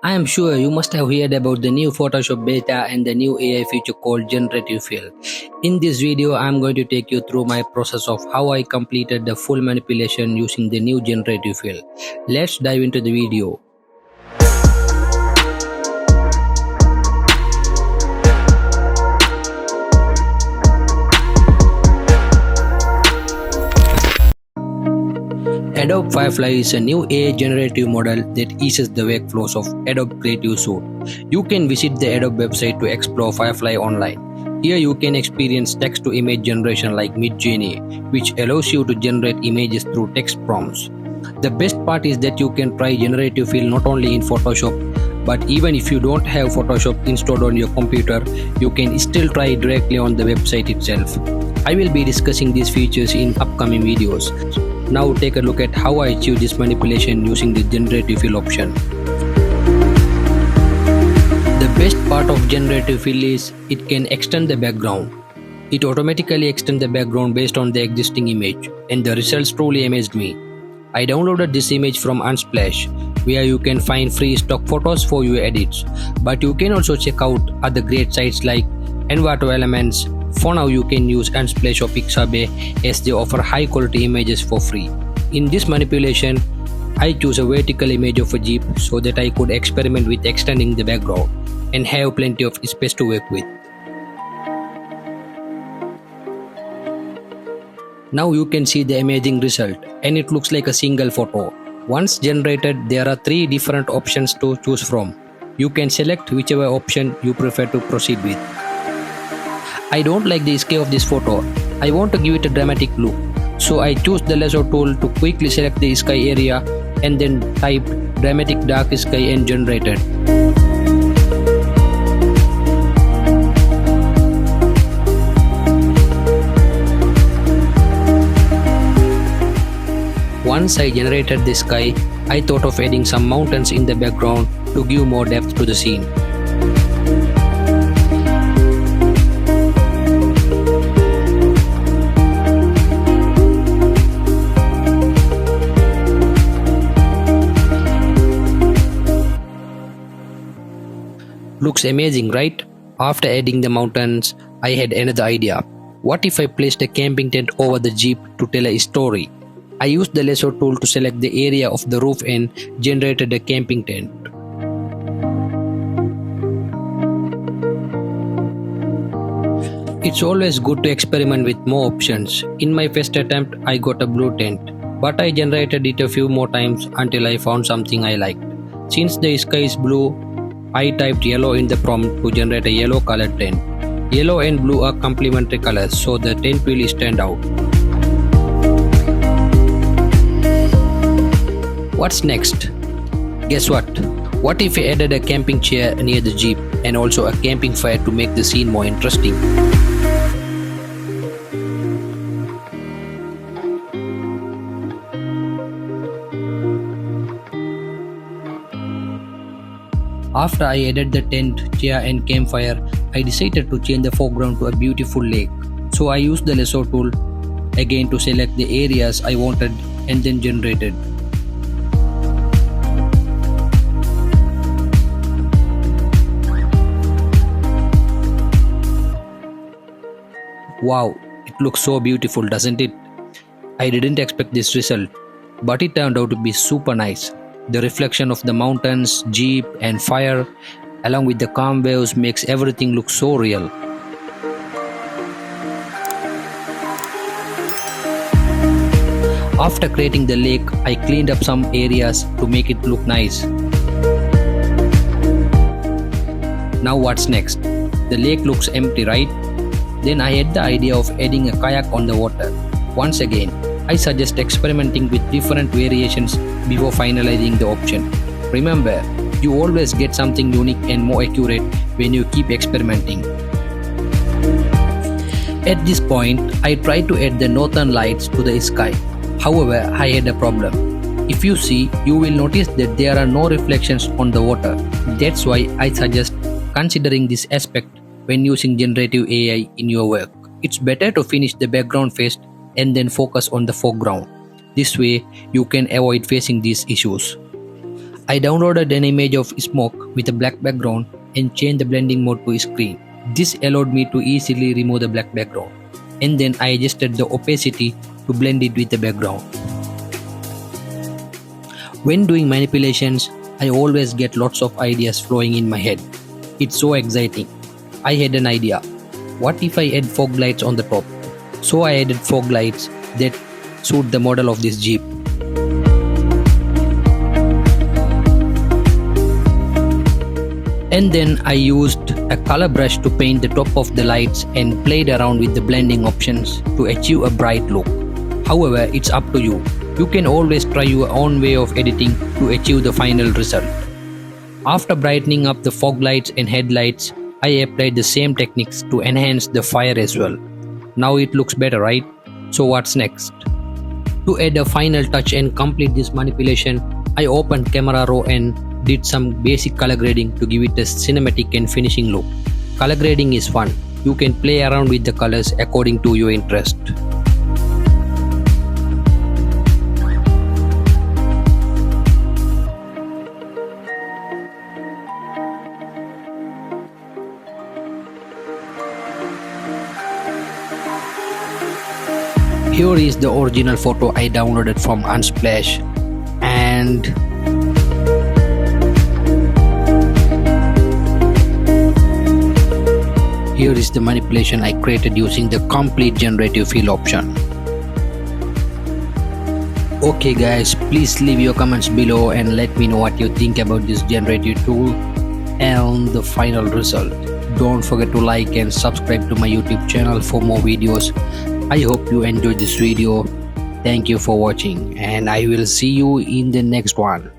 I am sure you must have heard about the new Photoshop beta and the new AI feature called Generative Fill. In this video, I am going to take you through my process of how I completed the full manipulation using the new Generative Fill. Let's dive into the video. Adobe Firefly is a new AI generative model that eases the workflows of Adobe Creative Suite. You can visit the Adobe website to explore Firefly online. Here you can experience text-to-image generation like Midjourney, which allows you to generate images through text prompts. The best part is that you can try Generative Fill not only in Photoshop, but even if you don't have Photoshop installed on your computer, you can still try it directly on the website itself. I will be discussing these features in upcoming videos. Now take a look at how I achieve this manipulation using the Generative Fill option. The best part of Generative Fill is it can extend the background. It automatically extends the background based on the existing image, and the results truly amazed me. I downloaded this image from Unsplash, where you can find free stock photos for your edits, but you can also check out other great sites like Envato Elements. For now, you can use Unsplash or Pixabay as they offer high quality images for free. In this manipulation, I choose a vertical image of a Jeep so that I could experiment with extending the background and have plenty of space to work with. Now you can see the amazing result, and it looks like a single photo. Once generated, there are 3 different options to choose from. You can select whichever option you prefer to proceed with. I don't like the sky of this photo. I want to give it a dramatic look. So I choose the lasso tool to quickly select the sky area and then type dramatic dark sky and generate it. Once I generated the sky, I thought of adding some mountains in the background to give more depth to the scene. Looks amazing, right? After adding the mountains, I had another idea. What if I placed a camping tent over the Jeep to tell a story? I used the lasso tool to select the area of the roof and generated a camping tent. It's always good to experiment with more options. In my first attempt, I got a blue tent, but I generated it a few more times until I found something I liked. Since the sky is blue, I typed yellow in the prompt to generate a yellow colored tent. Yellow and blue are complementary colors, so the tent will stand out. What's next? Guess what? What if I added a camping chair near the Jeep and also a camping fire to make the scene more interesting? After I added the tent, chair and campfire, I decided to change the foreground to a beautiful lake. So I used the lasso tool again to select the areas I wanted and then generated. Wow, it looks so beautiful, doesn't it? I didn't expect this result, but it turned out to be super nice. The reflection of the mountains, Jeep and fire along with the calm waves makes everything look so real. After creating the lake, I cleaned up some areas to make it look nice. Now what's next? The lake looks empty, right? Then I had the idea of adding a kayak on the water. Once again, I suggest experimenting with different variations before finalizing the option. Remember, you always get something unique and more accurate when you keep experimenting. At this point, I tried to add the northern lights to the sky. However, I had a problem. If you see, you will notice that there are no reflections on the water. That's why I suggest considering this aspect when using generative AI in your work. It's better to finish the background first and then focus on the foreground. This way, you can avoid facing these issues. I downloaded an image of smoke with a black background and changed the blending mode to screen. This allowed me to easily remove the black background, and then I adjusted the opacity to blend it with the background. When doing manipulations, I always get lots of ideas flowing in my head. It's so exciting. I had an idea. What if I add fog lights on the top? So I added fog lights that suit the model of this Jeep. And then I used a color brush to paint the top of the lights and played around with the blending options to achieve a bright look. However, it's up to you. You can always try your own way of editing to achieve the final result. After brightening up the fog lights and headlights, I applied the same techniques to enhance the fire as well. Now it looks better, right? So what's next? To add a final touch and complete this manipulation, I opened Camera Raw and did some basic color grading to give it a cinematic and finishing look. Color grading is fun. You can play around with the colors according to your interest. Here is the original photo I downloaded from Unsplash, and here is the manipulation I created using the complete generative fill option. Okay guys, please leave your comments below and let me know what you think about this generative tool and the final result. Don't forget to like and subscribe to my YouTube channel for more videos. I hope you enjoyed this video. Thank you for watching, and I will see you in the next one.